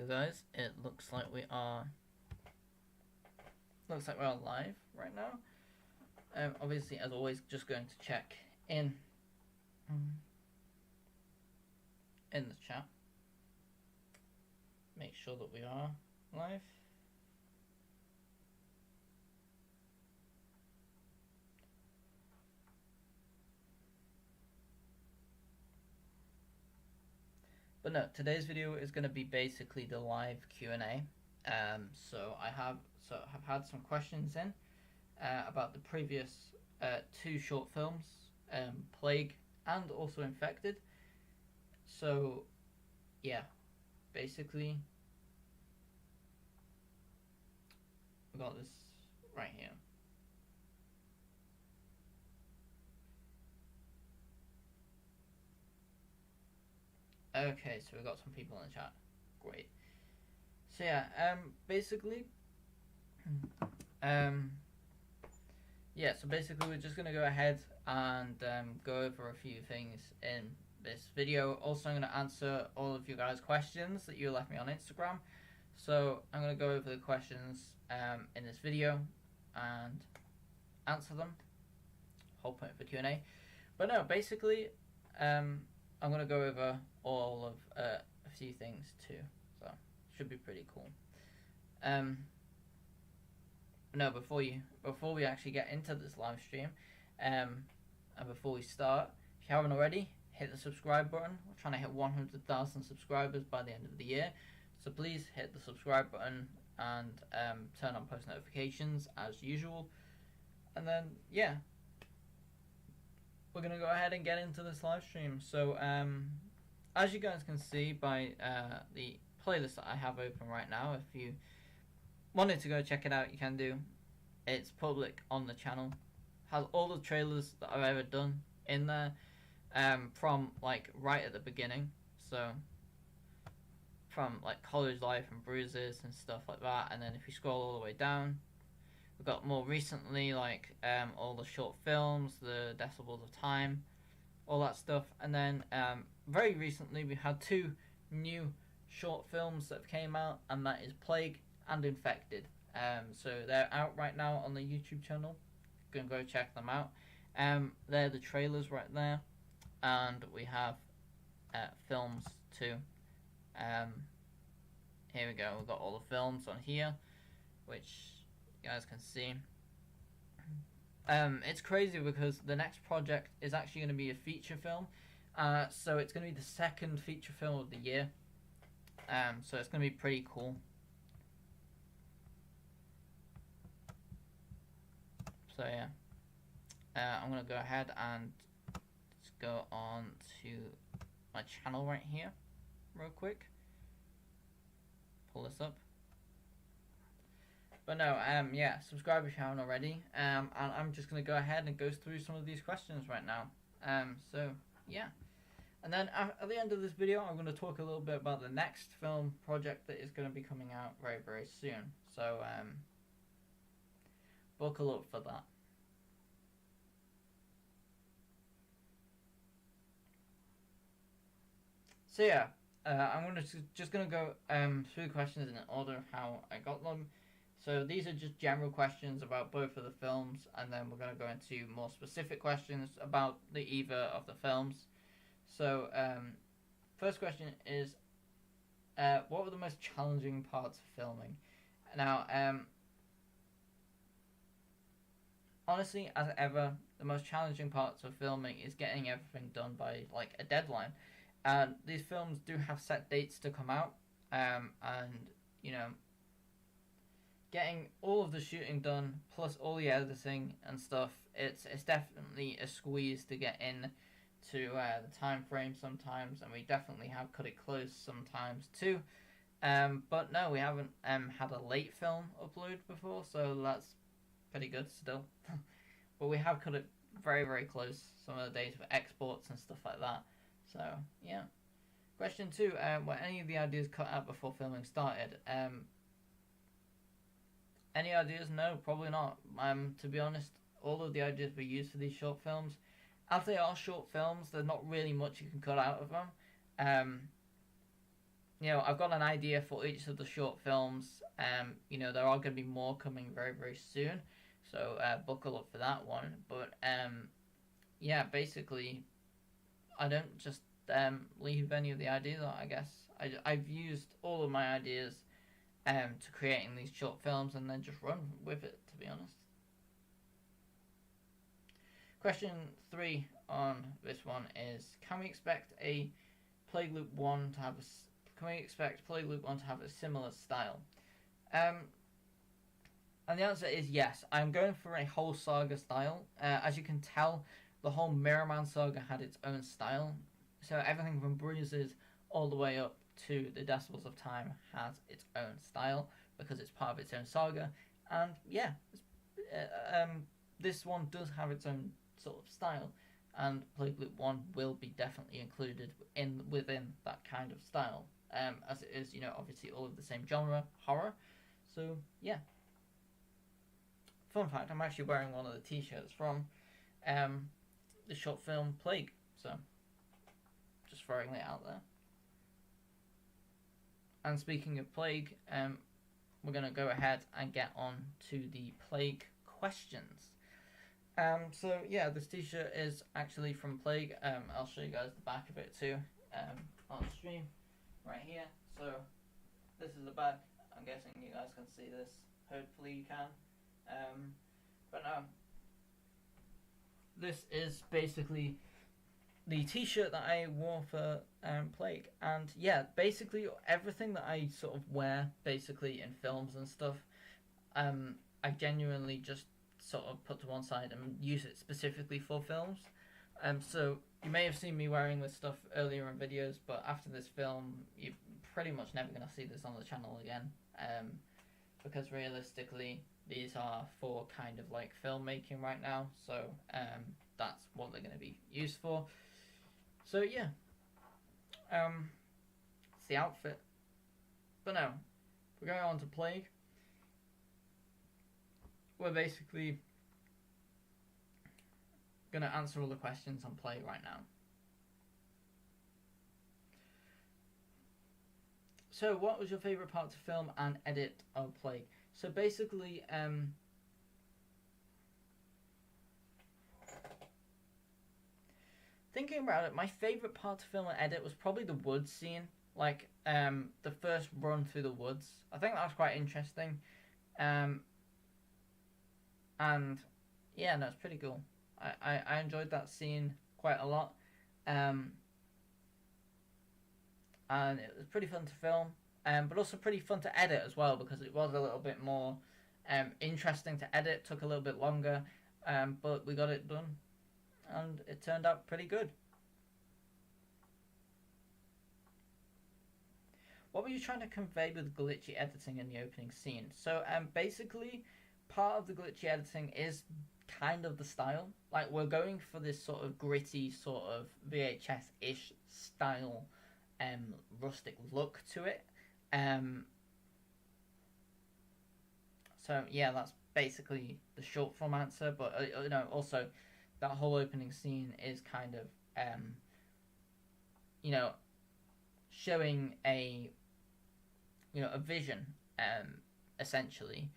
you guys. It looks like we're live right now. Obviously, as always, just going to check in the chat. Make sure that we are live. But no, today's video is going to be basically the live Q&A. So I have had some questions in about the previous two short films, Plague and also Infected. So yeah, basically we got this right here. Okay, so we got some people in the chat. Great. So yeah, basically, so basically we're just gonna go ahead and go over a few things in this video. Also, I'm gonna answer all of you guys' questions that you left me on Instagram. So I'm gonna go over the questions in this video and answer them. Whole point for Q&A. But no, basically, I'm gonna go over all of a few things too, so should be pretty cool. No, before we actually get into this live stream, and before we start, if you haven't already, hit the subscribe button. We're trying to hit 100,000 subscribers by the end of the year, so please hit the subscribe button and turn on post notifications as usual. And then yeah, we're gonna go ahead and get into this live stream. So as you guys can see by the playlist that I have open right now, if you wanted to go check it out, you can do. It's public on the channel. Has all the trailers that I've ever done in there, from like right at the beginning. So from like College Life and Bruises and stuff like that. And then if you scroll all the way down, we've got more recently like all the short films, the Decibels of Time, all that stuff. And then very recently we had two new short films that came out, and that is Plague and Infected. So they're out right now on the YouTube channel. You can go check them out. They're the trailers right there, and we have films too. Here we go. We've got all the films on here, which you guys can see. It's crazy because the next project is actually going to be a feature film. So it's going to be the second feature film of the year. So it's going to be pretty cool. So yeah, I'm going to go ahead and just go on to my channel right here real quick. Pull this up. But no, yeah, subscribe if you haven't already. And I'm just going to go ahead and go through some of these questions right now. So yeah. And then at the end of this video, I'm going to talk a little bit about the next film project that is going to be coming out very, very soon. So buckle up for that. So yeah, I'm just going to go through the questions in order of how I got them. So these are just general questions about both of the films, and then we're going to go into more specific questions about either of the films. So first question is, what were the most challenging parts of filming? Now, honestly, as ever, the most challenging parts of filming is getting everything done by like a deadline. And these films do have set dates to come out, and you know, getting all of the shooting done plus all the editing and stuff, it's definitely a squeeze to get in to the time frame sometimes, and we definitely have cut it close sometimes too. But no, we haven't had a late film upload before, so that's pretty good still. But we have cut it very, very close some of the days for exports and stuff like that. So yeah. Question 2, were any of the ideas cut out before filming started? Any ideas? No, probably not. To be honest, all of the ideas we use for these short films, as they are short films, there's not really much you can cut out of them. I've got an idea for each of the short films. There are going to be more coming very, very soon, so buckle up for that one. But yeah, basically, I don't just leave any of the ideas out, I guess. I've used all of my ideas to creating these short films and then just run with it, to be honest. Question 3 on this one is: Can we expect Plague Loop 1 to have a Can we expect Plague Loop 1 to have a similar style? And the answer is yes. I'm going for a whole saga style. As you can tell, the whole Mirror Man saga had its own style. So everything from Bruises all the way up to the Decibels of Time has its own style because it's part of its own saga. And yeah, this one does have its own sort of style, and Plague Loop 1 will be definitely included within that kind of style, as it is, obviously all of the same genre, horror. So yeah. Fun fact: I'm actually wearing one of the T-shirts from the short film Plague. So just throwing it out there. And speaking of Plague, we're going to go ahead and get on to the Plague questions. So yeah, this T-shirt is actually from Plague. I'll show you guys the back of it too on stream right here. So this is the back. I'm guessing you guys can see this. Hopefully you can. But no, this is basically the T-shirt that I wore for Plague, and yeah, basically everything that I sort of wear basically in films and stuff, I genuinely just sort of put to one side and use it specifically for films. So you may have seen me wearing this stuff earlier in videos, but after this film, you're pretty much never going to see this on the channel again, because realistically, these are for kind of like filmmaking right now, so that's what they're going to be used for. So yeah, it's the outfit. But no, we're going on to Plague. We're basically going to answer all the questions on Plague right now. So what was your favourite part to film and edit of Plague? So basically, thinking about it, my favourite part to film and edit was probably the woods scene. Like, the first run through the woods. I think that was quite interesting. And, yeah, no, it's pretty cool. I enjoyed that scene quite a lot. And it was pretty fun to film. But also pretty fun to edit as well, because it was a little bit more interesting to edit. Took a little bit longer, but we got it done, and it turned out pretty good. What were you trying to convey with glitchy editing in the opening scene? So basically, part of the glitchy editing is kind of the style. Like, we're going for this sort of gritty, sort of VHS-ish style, rustic look to it. So yeah, that's basically the short form answer. But also that whole opening scene is kind of showing a vision. Essentially,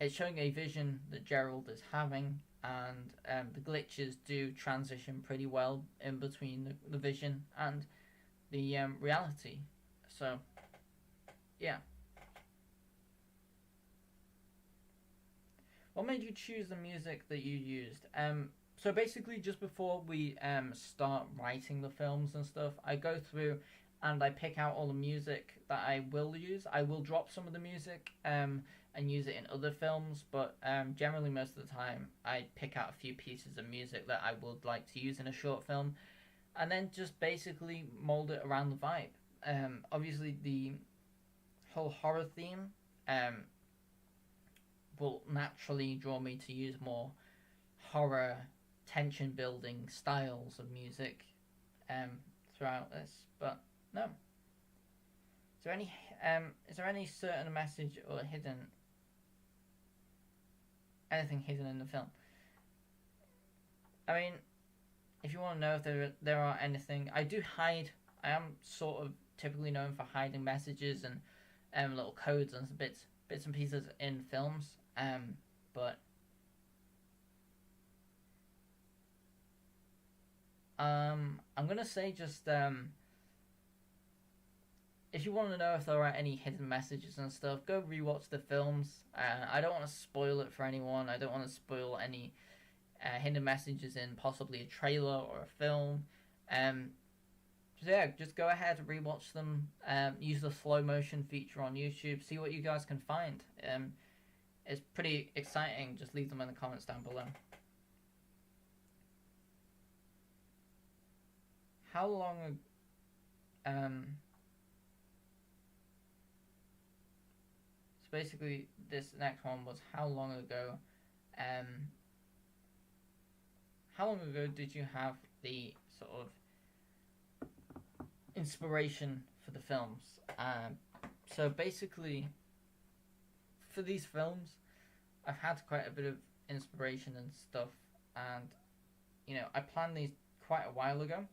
it's showing a vision that Gerald is having, and the glitches do transition pretty well in between the vision and the reality. So yeah. What made you choose the music that you used? So basically, just before we start writing the films and stuff, I go through and I pick out all the music that I will use. I will drop some of the music and use it in other films, but generally most of the time I pick out a few pieces of music that I would like to use in a short film, and then just basically mold it around the vibe. Obviously, the whole horror theme will naturally draw me to use more horror tension building styles of music throughout this. But no, is there any certain message or anything hidden in the film? I mean, if you want to know if there are anything, I do hide. I am sort of typically known for hiding messages and little codes and bits and pieces in films. But I'm gonna say just if you want to know if there are any hidden messages and stuff, go rewatch the films. I don't want to spoil it for anyone. I don't want to spoil any hidden messages in possibly a trailer or a film. So yeah, just go ahead and rewatch them. Use the slow motion feature on YouTube. See what you guys can find. It's pretty exciting. Just leave them in the comments down below. How long? So basically, this next one was how long ago? How long ago did you have the sort of inspiration for the films? So basically, for these films, I've had quite a bit of inspiration and stuff, and I planned these quite a while ago.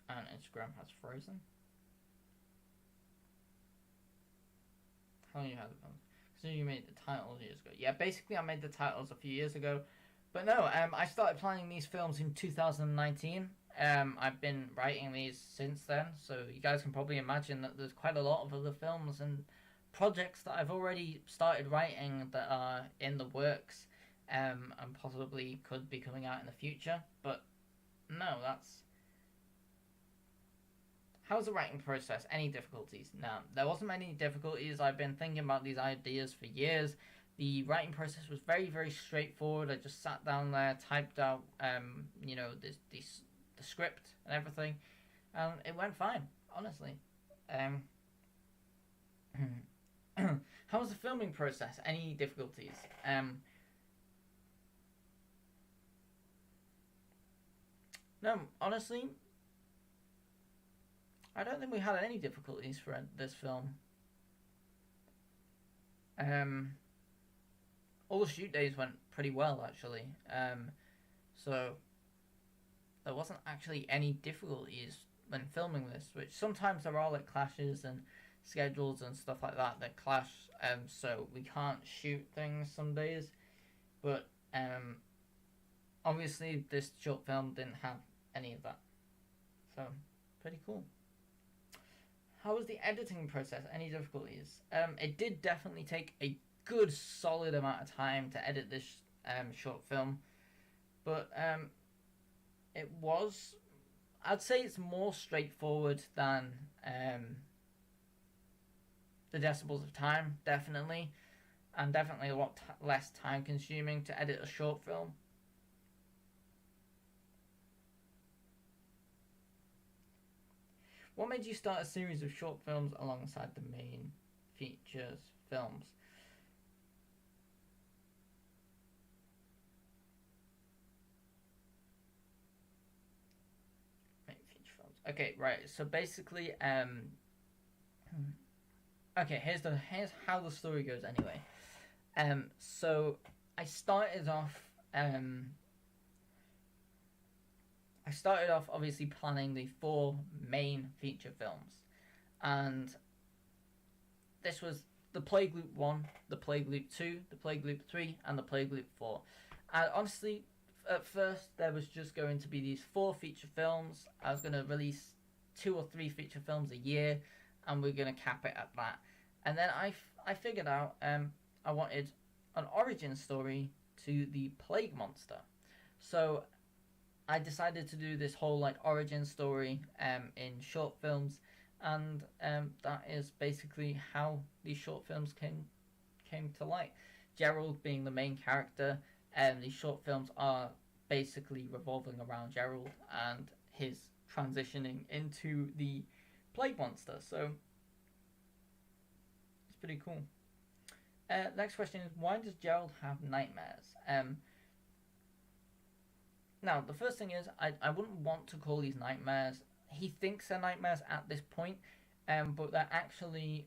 And Instagram has frozen. How long you had them? So you made the titles years ago. Yeah, basically I made the titles a few years ago. But no, I started planning these films in 2019. I've been writing these since then, so you guys can probably imagine that there's quite a lot of other films and projects that I've already started writing that are in the works, and possibly could be coming out in the future. But no, how's the writing process? Any difficulties? No, there wasn't many difficulties. I've been thinking about these ideas for years. The writing process was very, very straightforward. I just sat down there, typed out, the script and everything, and it went fine, honestly. How was the filming process? Any difficulties? No, honestly, I don't think we had any difficulties for this film. All the shoot days went pretty well, actually. So there wasn't actually any difficulties when filming this, which sometimes there are like clashes and schedules and stuff like that clash, so we can't shoot things some days. But obviously this short film didn't have any of that. So pretty cool. How was the editing process? Any difficulties? It did definitely take a good solid amount of time to edit this short film, but it was, I'd say it's more straightforward than the Decibels of Time, definitely, and definitely a lot less time consuming to edit a short film. What made you start a series of short films alongside the main features films? Main feature films. Okay, right. So basically, okay. Here's how the story goes. Anyway, so I started off. I started off obviously planning the 4 main feature films, and this was the Plague Loop 1, the Plague Loop 2, the Plague Loop 3, and the Plague Loop 4. And honestly, at first there was just going to be these 4 feature films. I was going to release 2 or 3 feature films a year, and we're going to cap it at that. And then I figured out I wanted an origin story to the Plague Monster. So I decided to do this whole like origin story in short films, and that is basically how these short films came to light. Gerald being the main character, and these short films are basically revolving around Gerald and his transitioning into the Plague Monster. So it's pretty cool. Next question is, why does Gerald have nightmares? Now, the first thing is, I wouldn't want to call these nightmares. He thinks they're nightmares at this point, but they're actually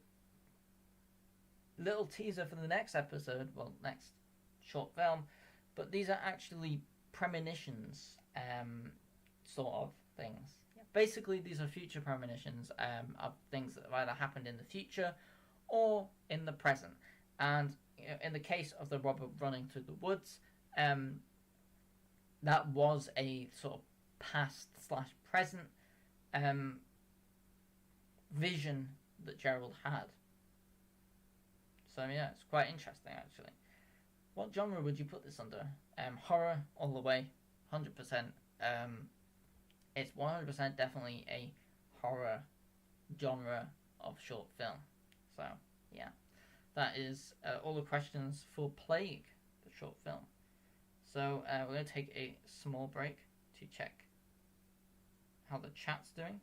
little teaser for the next episode, well, next short film, but these are actually premonitions sort of things. Basically, these are future premonitions of things that have either happened in the future or in the present. And in the case of the robber running through the woods, that was a sort of past slash present vision that Gerald had. So yeah, it's quite interesting actually. What genre would you put this under? Horror all the way, 100%. It's 100% definitely a horror genre of short film. So yeah, that is all the questions for Plague, the short film. So we're going to take a small break to check how the chat's doing.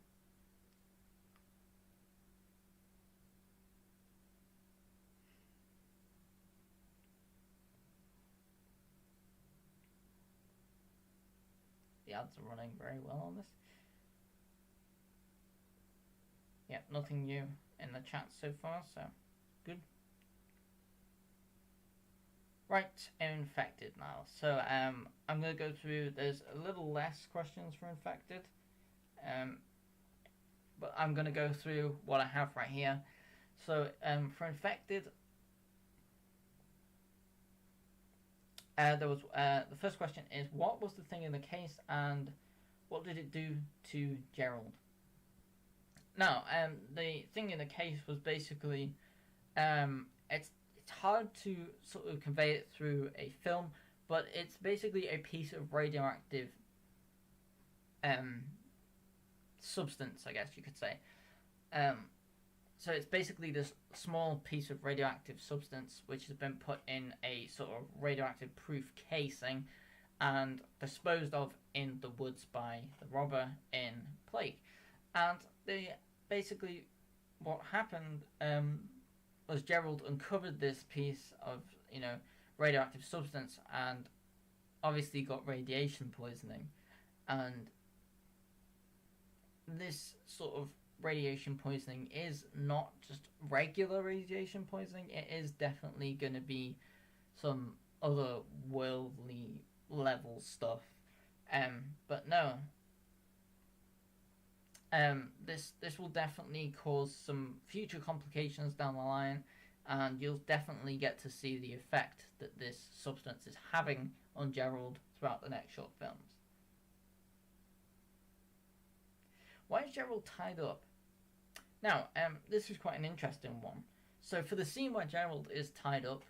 The ads are running very well on this. Yeah, nothing new in the chat so far, so good. Right, Infected now. So I'm going to go through, there's a little less questions for Infected. But I'm going to go through what I have right here. So for Infected, there was the first question is, what was the thing in the case and what did it do to Gerald? Now, the thing in the case was basically, it's hard to sort of convey it through a film, but it's basically a piece of radioactive substance, I guess you could say. So it's basically this small piece of radioactive substance which has been put in a sort of radioactive proof casing and disposed of in the woods by the robber in Plague. And basically what happened was Gerald uncovered this piece of, radioactive substance and obviously got radiation poisoning. And this sort of radiation poisoning is not just regular radiation poisoning, it is definitely going to be some other worldly level stuff. But no. This will definitely cause some future complications down the line, and you'll definitely get to see the effect that this substance is having on Gerald throughout the next short films. Why is Gerald tied up? Now, this is quite an interesting one. So for the scene where Gerald is tied up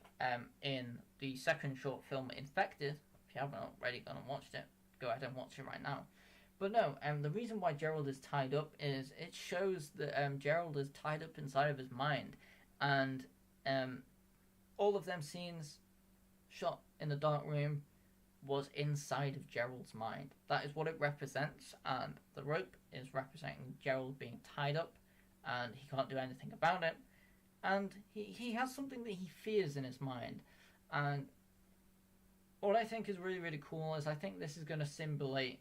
in the second short film, Infected, if you haven't already gone and watched it, go ahead and watch it right now. But no, the reason why Gerald is tied up is it shows that Gerald is tied up inside of his mind. And all of them scenes shot in the dark room was inside of Gerald's mind. That is what it represents, and the rope is representing Gerald being tied up, and he can't do anything about it. And he has something that he fears in his mind. And what I think is really, really cool is I think this is going to symbolize...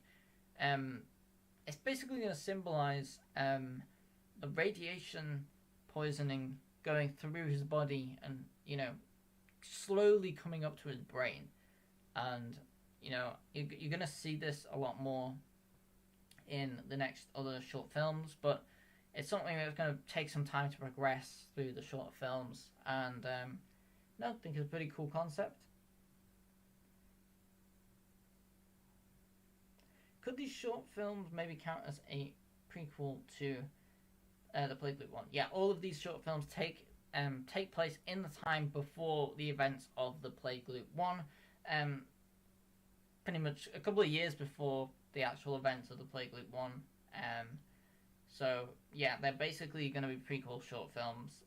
it's basically going to symbolize the radiation poisoning going through his body and, slowly coming up to his brain. And, you're going to see this a lot more in the next other short films, but it's something that's going to take some time to progress through the short films, and I think it's a pretty cool concept. Could these short films maybe count as a prequel to the Plague Loop one? Yeah, all of these short films take place in the time before the events of the Plague Loop one, pretty much a couple of years before the actual events of the Plague Loop one. So yeah, they're basically going to be prequel short films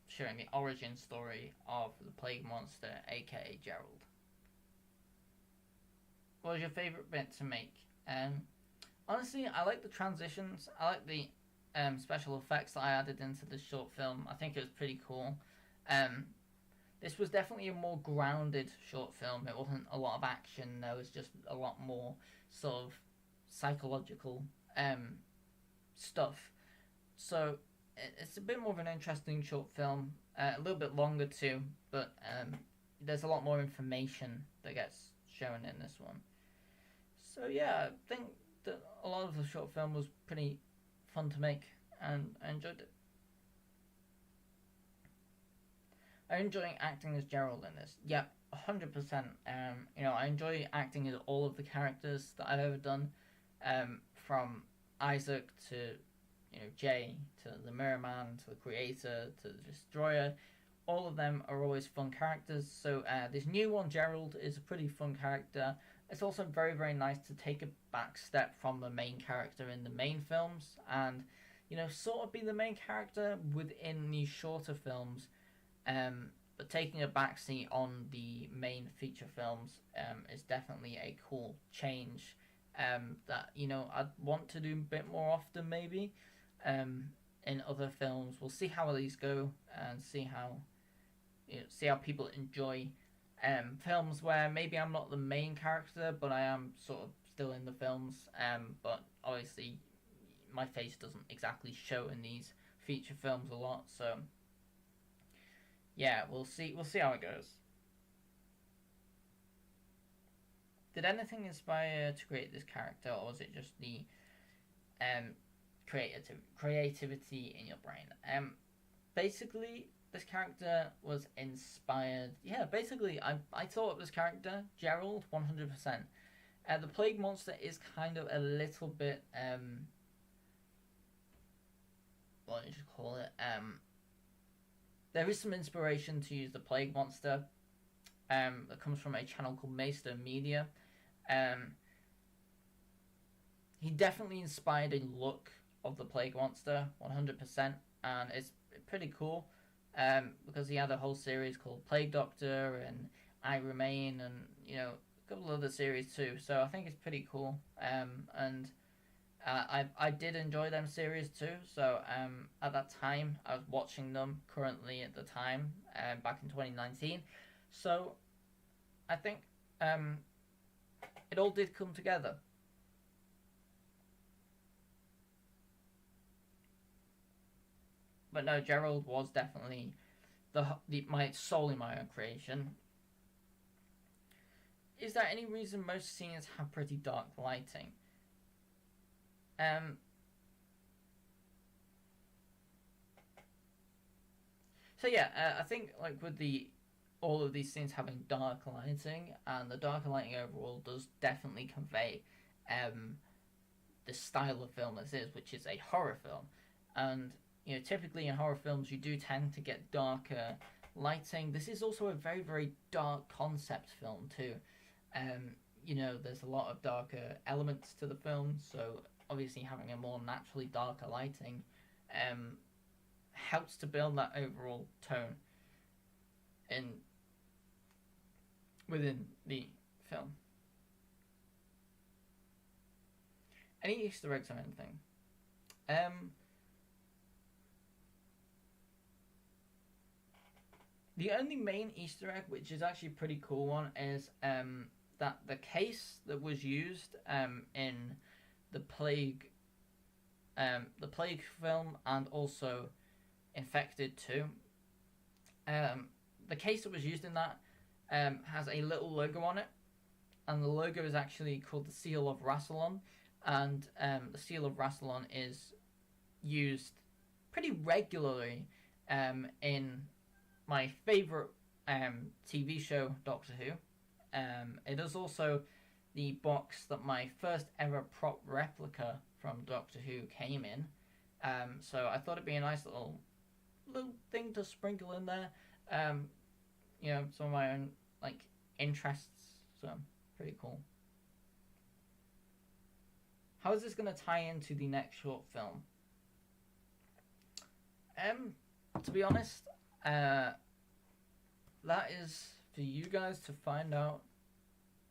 showing the origin story of the Plague Monster, aka Gerald. What was your favourite bit to make? Honestly, I like the transitions. I like the special effects that I added into the short film. I think it was pretty cool. This was definitely a more grounded short film. It wasn't a lot of action. There was just a lot more sort of psychological stuff. So it's a bit more of an interesting short film. A little bit longer too, but there's a lot more information that gets shown in this one. So yeah, I think that lot of the short film was pretty fun to make, and I enjoyed it. I enjoy acting as Gerald in this. Yeah, 100%. I enjoy acting as all of the characters that I've ever done, from Isaac to, Jay, to the Mirror Man, to the Creator, to the Destroyer. All of them are always fun characters. So this new one, Gerald, is a pretty fun character. It's also very, very nice to take a back step from the main character in the main films and, sort of be the main character within these shorter films, but taking a backseat on the main feature films is definitely a cool change that, I'd want to do a bit more often maybe in other films. We'll see how these go and see how people enjoy films where maybe I'm not the main character, but I am sort of still in the films. But obviously, my face doesn't exactly show in these feature films a lot. So yeah, we'll see. We'll see how it goes. Did anything inspire to create this character, or was it just the creativity in your brain? Basically, this character was inspired. Yeah, basically, I thought of this character, Gerald, 100%. The Plague Monster is kind of a little bit, what do you call it? There is some inspiration to use the Plague Monster that comes from a channel called Maester Media. He definitely inspired a look of the Plague Monster, 100%, and it's pretty cool. Because he had a whole series called Plague Doctor and I Remain, and a couple other series too. So I think it's pretty cool. And I did enjoy them series too. So at that time I was watching them currently at the time back in 2019. So I think it all did come together. But no, Gerald was definitely solely my own creation. Is there any reason most scenes have pretty dark lighting? So yeah, I think like with all of these scenes having dark lighting, and the darker lighting overall does definitely convey the style of film this is, which is a horror film, and typically in horror films you do tend to get darker lighting. This is also a very, very dark concept film too. There's a lot of darker elements to the film, so obviously having a more naturally darker lighting helps to build that overall tone within the film. Any Easter eggs or anything? The only main Easter egg, which is actually a pretty cool one, is that the case that was used in the Plague film and also Infected 2. The case that was used in that has a little logo on it, and the logo is actually called the Seal of Rassilon, and the Seal of Rassilon is used pretty regularly in my favourite TV show, Doctor Who. It is also the box that my first ever prop replica from Doctor Who came in. So I thought it'd be a nice little thing to sprinkle in there. Some of my own interests. So pretty cool. How is this going to tie into the next short film? To be honest, that is for you guys to find out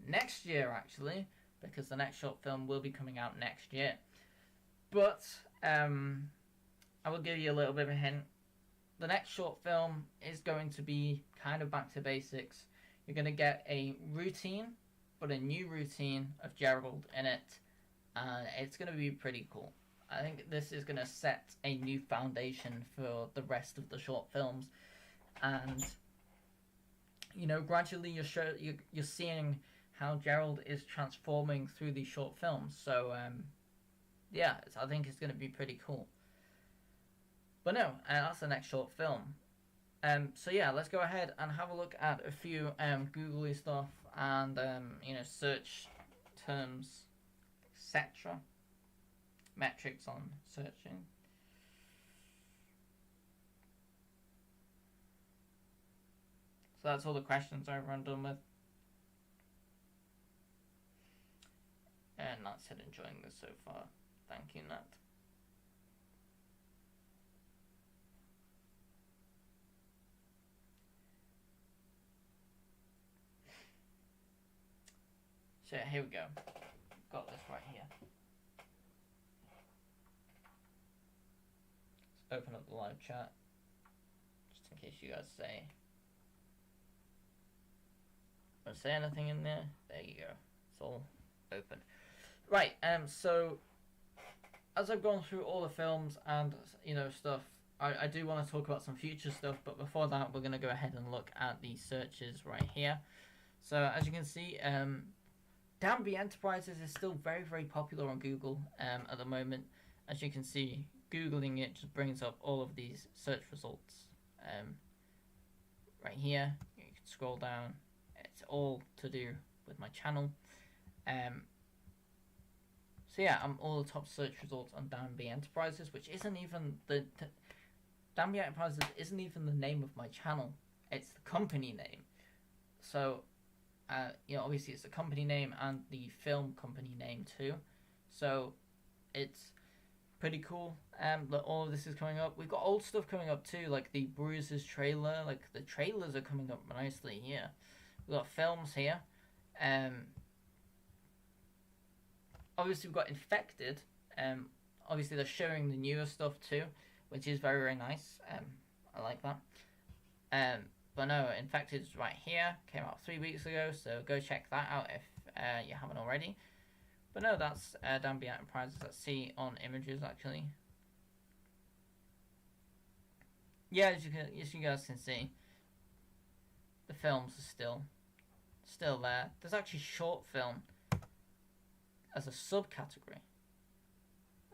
next year, actually, because the next short film will be coming out next year. But I will give you a little bit of a hint. The next short film is going to be kind of back to basics. You're going to get a routine, but a new routine of Gerald in it, and it's going to be pretty cool. I think this is going to set a new foundation for the rest of the short films, and gradually you're seeing how Gerald is transforming through these short films. So yeah, I think it's going to be pretty cool. But no, that's the next short film. So yeah, let's go ahead and have a look at a few googly stuff and search terms, etc. Metrics on searching. So that's all the questions over and done with. And Nat said enjoying this so far. Thank you, Nat. So here we go. Got this right here. Let's open up the live chat. Just in case you guys want to say anything in there. There you go. It's all open. Right, so as I've gone through all the films and stuff, I do want to talk about some future stuff, but before that we're going to go ahead and look at the searches right here. So as you can see, Danby Enterprises is still very, very popular on Google at the moment. As you can see, Googling it just brings up all of these search results. Right here, you can scroll down. It's all to do with my channel. So yeah, all the top search results on Danby Enterprises, which isn't even Danby Enterprises isn't even the name of my channel. It's the company name. So, obviously it's the company name and the film company name too. So, it's pretty cool. That all of this is coming up. We've got old stuff coming up too, like the Bruises trailer. Like the trailers are coming up nicely here. We've got films here. Obviously we've got Infected. Obviously they're showing the newer stuff too, which is very, very nice. I like that. But no, Infected is right here. Came out 3 weeks ago, so go check that out if you haven't already. But no, that's Danby Enterprises. Let's see on images actually. Yeah, as you guys can see, the films are still there. There's actually short film as a subcategory.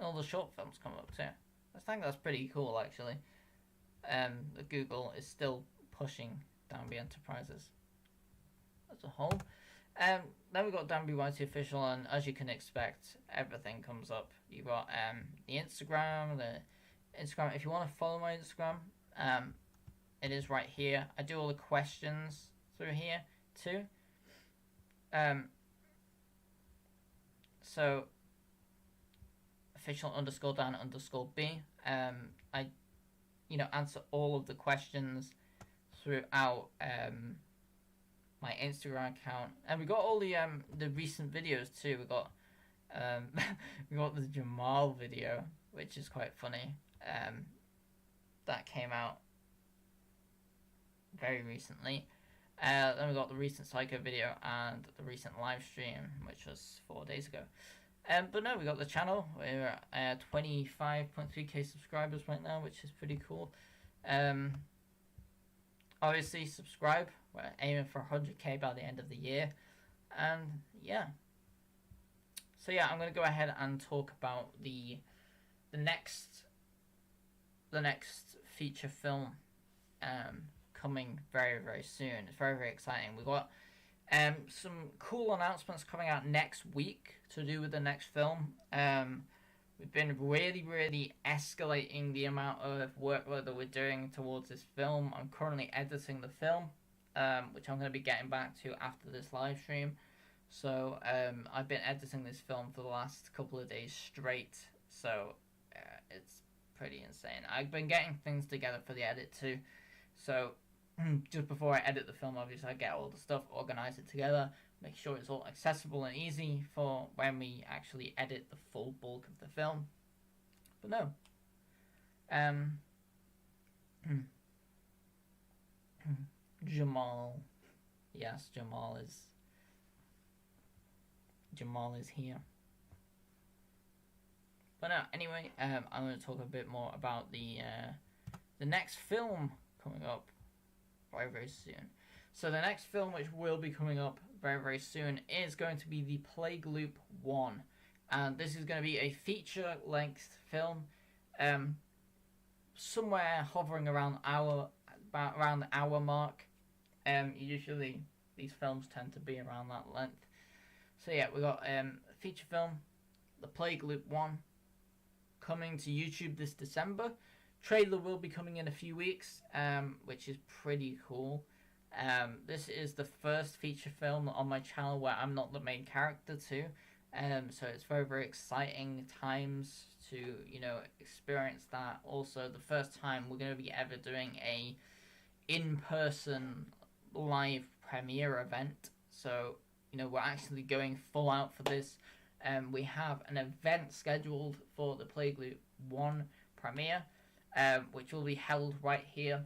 All the short films come up too. I think that's pretty cool actually. That Google is still pushing Danby Enterprises as a whole. Then we've got Danby YT Official, and as you can expect, everything comes up. You've got the Instagram. If you want to follow my Instagram, it is right here. I do all the questions through here too. So official_Dan_B. I answer all of the questions throughout my Instagram account, and we got all the recent videos too. We got we got the Jamal video, which is quite funny. That came out very recently. Then we got the recent Psycho video and the recent live stream, which was 4 days ago. But no, we got the channel. We're at 25.3k subscribers right now, which is pretty cool. Obviously, subscribe. We're aiming for 100k by the end of the year. And yeah. So yeah, I'm going to go ahead and talk about the next feature film coming very, very soon. It's very, very exciting. We've got some cool announcements coming out next week to do with the next film. We've been really, really escalating the amount of workload that we're doing towards this film. I'm currently editing the film, which I'm going to be getting back to after this live stream. So I've been editing this film for the last couple of days straight. So it's pretty insane. I've been getting things together for the edit too. So just before I edit the film, obviously I get all the stuff, organize it together, make sure it's all accessible and easy for when we actually edit the full bulk of the film. But no. Jamal. Yes, Jamal is here. But no, anyway, I'm going to talk a bit more about the next film coming up very, very soon. So the next film which will be coming up very, very soon is going to be The Plague Loop 1. and this is going to be a feature-length film, um, somewhere hovering around around the hour mark. Usually these films tend to be around that length. So yeah, we got a feature film, The Plague Loop 1, coming to YouTube this December. Trailer will be coming in a few weeks, which is pretty cool. This is the first feature film on my channel where I'm not the main character too. So it's very, very exciting times to, experience that. Also, the first time we're going to be ever doing a in-person live premiere event. So, we're actually going full out for this. We have an event scheduled for the Plague Loop 1 premiere, which will be held right here,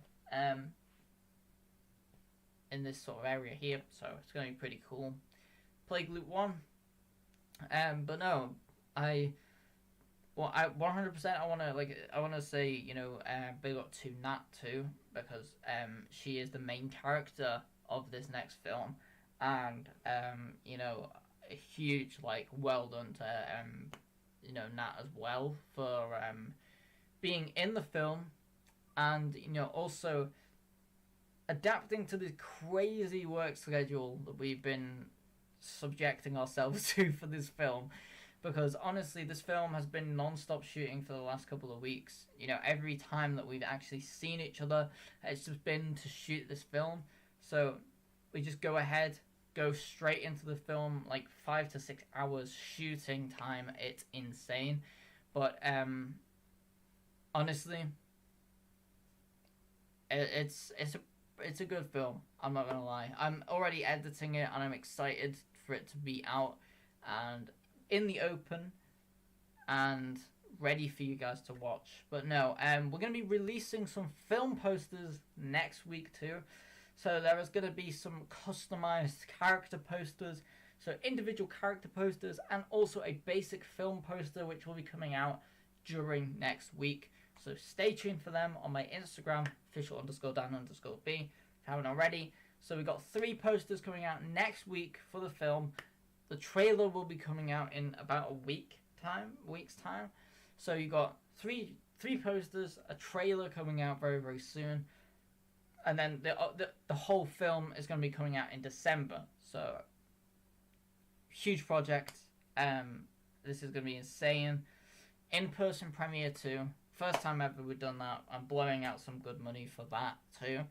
in this sort of area here. So it's going to be pretty cool. Plague Loop 1. But no, I 100% I want to say, big up to Nat too, because she is the main character of this next film, and a huge well done to Nat as well for being in the film, and also adapting to the crazy work schedule that we've been subjecting ourselves to for this film. Because honestly, this film has been non-stop shooting for the last couple of weeks. Every time that we've actually seen each other, it's just been to shoot this film. So we just go straight into the film, 5 to 6 hours shooting time. It's insane. But honestly, it's a good film. I'm not gonna lie. I'm already editing it, and I'm excited for it to be out and in the open and ready for you guys to watch. But no, we're gonna be releasing some film posters next week too. So there is gonna be some customized character posters, so individual character posters, and also a basic film poster which will be coming out during next week. So stay tuned for them on my Instagram, official_Dan_B, if you haven't already. So we got 3 posters coming out next week for the film. The trailer will be coming out in about a week's time. So you got three posters, a trailer coming out very, very soon, and then the whole film is going to be coming out in December. So huge project. This is going to be insane. In-person premiere too. First time ever we've done that. I'm blowing out some good money for that too.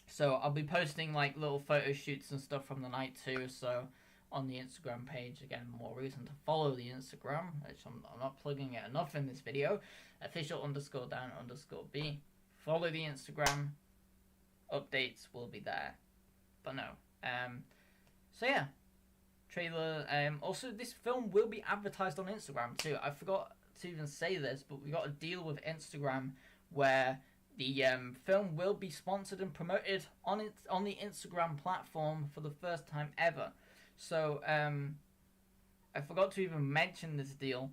So I'll be posting little photo shoots and stuff from the night too. So on the Instagram page, again, more reason to follow the Instagram, which I'm not plugging it enough in this video. official_Dan_B. Follow the Instagram. Updates will be there. But no. So yeah. Trailer. Also, this film will be advertised on Instagram too. I forgot to even say this, but we got a deal with Instagram where the film will be sponsored and promoted on the Instagram platform for the first time ever. So I forgot to even mention this deal.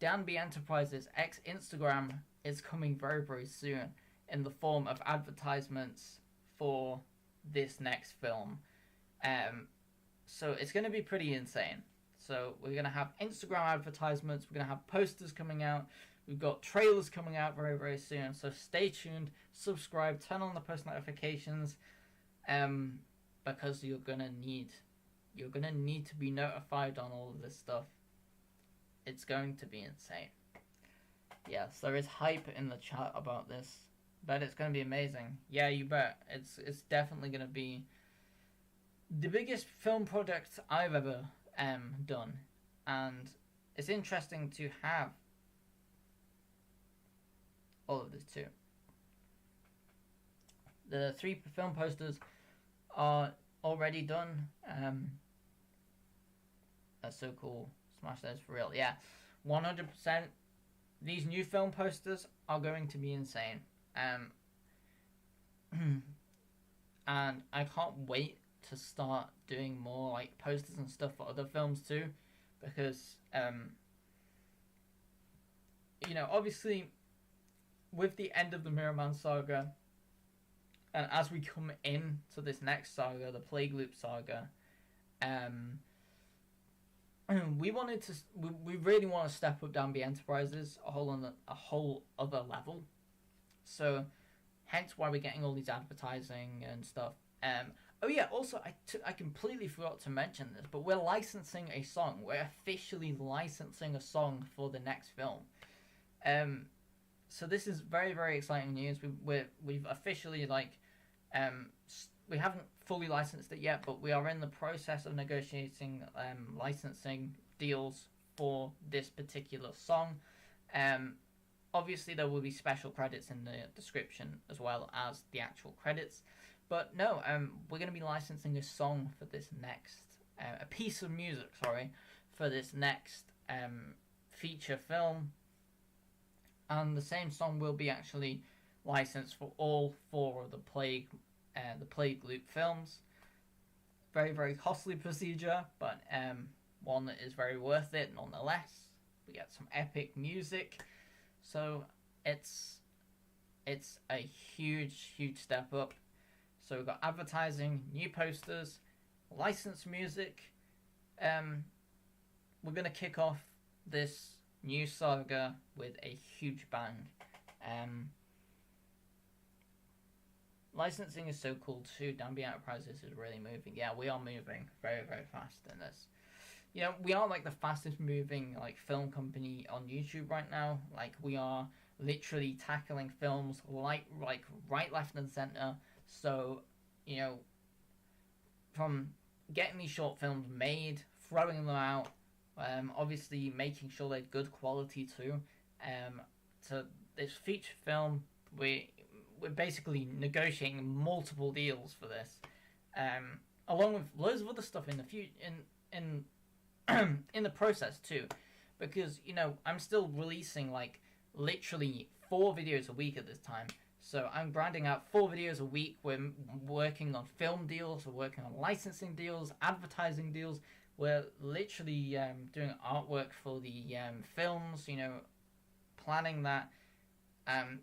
Dan B Enterprises X Instagram is coming very, very soon in the form of advertisements for this next film. So it's going to be pretty insane. So we're going to have Instagram advertisements, we're going to have posters coming out, we've got trailers coming out very, very soon. So stay tuned, subscribe, turn on the post notifications, because you're going to need to be notified on all of this stuff. It's going to be insane. Yes, there is hype in the chat about this. Bet it's going to be amazing. Yeah, you bet. It's definitely going to be the biggest film project I've ever done, and it's interesting to have all of this too. The 3 film posters are already done. That's so cool. Smash those for real. Yeah, 100%. These new film posters are going to be insane. And I can't wait to start doing more posters and stuff for other films too, because obviously with the end of the Mirror Man saga, and as we come in to this next saga, the Plague Loop saga, we wanted to we really want to step up Danby Enterprises a whole other level. So hence why we're getting all these advertising and stuff. Oh yeah, also I completely forgot to mention this, but we're licensing a song. We're officially licensing a song for the next film. Um, so this is very very exciting news. We've officially we haven't fully licensed it yet, but we are in the process of negotiating licensing deals for this particular song. Um, Obviously there will be special credits in the description as well as the actual credits. But no, we're going to be licensing a song for this next, a piece of music, sorry, for this next feature film. And the same song will be actually licensed for all four of the Plague Loop films. Very, very costly procedure, but one that is very worth it nonetheless. We get some epic music. So it's a huge, huge step up. So we've got advertising, new posters, licensed music. We're going to kick off this new saga with a huge bang. Licensing is so cool too. Danby Enterprises is really moving. Yeah, we are moving very, very fast in this. You know, we are like the fastest moving like film company on YouTube right now. Like we are literally tackling films like right, left, and center. So, you know, from getting these short films made, throwing them out, obviously making sure they're good quality too. To this feature film, we're basically negotiating multiple deals for this, along with loads of other stuff in the future in in the process too, because you know I'm still releasing like literally 4 videos a week at this time. So I'm grinding out 4 videos a week. We're working on film deals. We're working on licensing deals, advertising deals. We're literally doing artwork for the films. You know, planning that.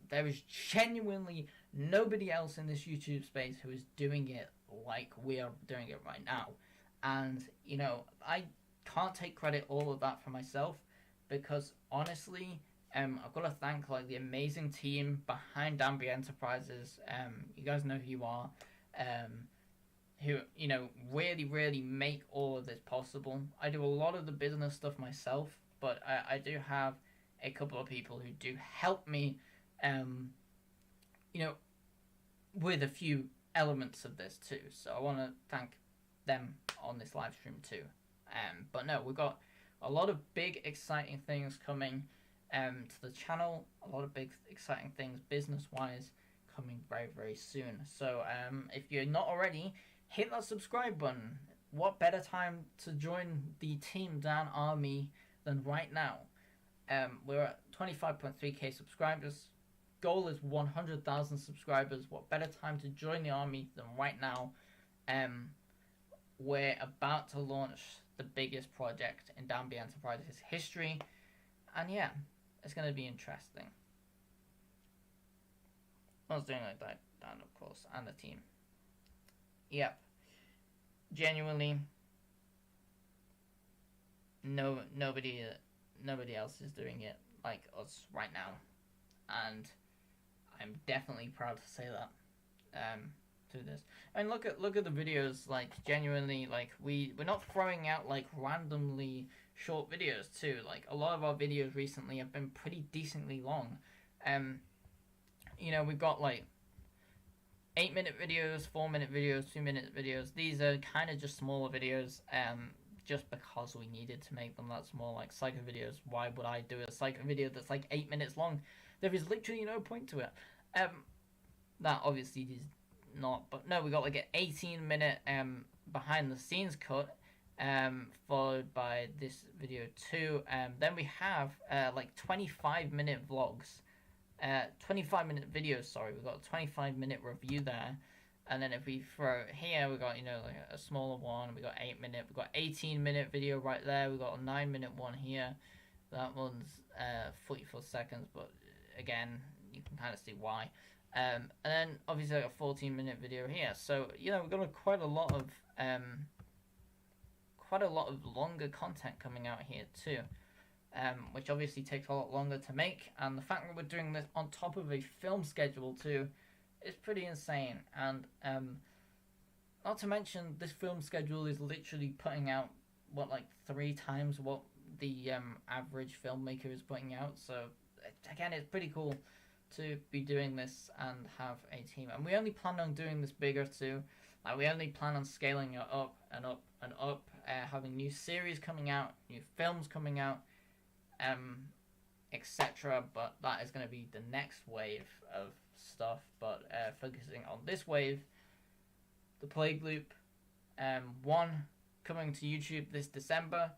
There is genuinely nobody else in this YouTube space who is doing it like we are doing it right now. And you know, I can't take credit all of that for myself, because honestly, I've got to thank like the amazing team behind Danby Enterprises. You guys know who you are, who you know really make all of this possible. I do a lot of the business stuff myself, but I do have a couple of people who do help me, you know, with a few elements of this too. So I want to thank them on this live stream too. But no, we've got a lot of big exciting things coming to the channel. A lot of big exciting things business wise coming very very soon. So if you're not already, hit that subscribe button. What better time to join the Team Dan Army than right now? We're at 25.3k subscribers. Goal is 100,000 subscribers. What better time to join the army than right now? We're about to launch the biggest project in Danby Enterprises history, and yeah, it's going to be interesting. I was doing like that, Dan, of course, and the team. Yep. Genuinely, nobody else is doing it like us right now, and I'm definitely proud to say that. Through this, and look at the videos. Like genuinely, like we're not throwing out like randomly short videos too. Like a lot of our videos recently have been pretty decently long. You know, we've got like 8-minute videos, 4-minute videos, 2-minute videos. These are kind of just smaller videos. Just because we needed to make them that small, like psycho videos. Why would I do a psycho video that's like 8 minutes long? There is literally no point to it. That obviously is not, but no, we got like an 18-minute behind the scenes cut, followed by this video too. Then we have like 25-minute vlogs, 25-minute videos. Sorry, we got a 25-minute review there. And then if we throw here, we got, you know, like a smaller one. We got 8-minute. We got 18-minute video right there. We got a 9-minute one here. That one's 44 seconds, but again, you can kind of see why. And then obviously like a 14-minute video here. So you know we've got quite a lot quite a lot of longer content coming out here too, which obviously takes a lot longer to make. And the fact that we're doing this on top of a film schedule too is pretty insane. And not to mention, this film schedule is literally putting out what, like 3 times what the average filmmaker is putting out. So again, it's pretty cool to be doing this and have a team. And we only plan on doing this bigger too. Like, we only plan on scaling it up and up and up, having new series coming out, new films coming out, etc. But that is going to be the next wave of stuff. But focusing on this wave, the Plague Loop 1 coming to YouTube this December.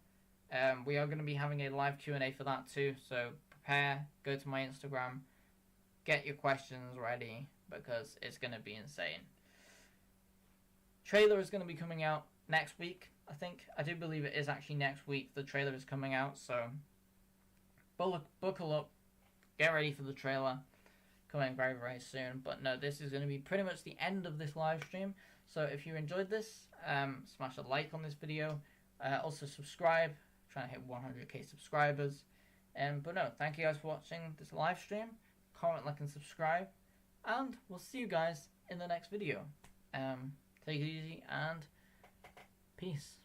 We are going to be having a live Q&A for that too. So prepare, go to my Instagram, get your questions ready, because it's going to be insane. Trailer is going to be coming out next week, I think. I do believe it is actually next week the trailer is coming out, so buckle up, get ready for the trailer, coming very, very soon. But no, this is going to be pretty much the end of this live stream, so if you enjoyed this, smash a like on this video, also subscribe, trying to hit 100k subscribers. But no, thank you guys for watching this live stream, comment, like, and subscribe, and we'll see you guys in the next video. Take it easy, and peace.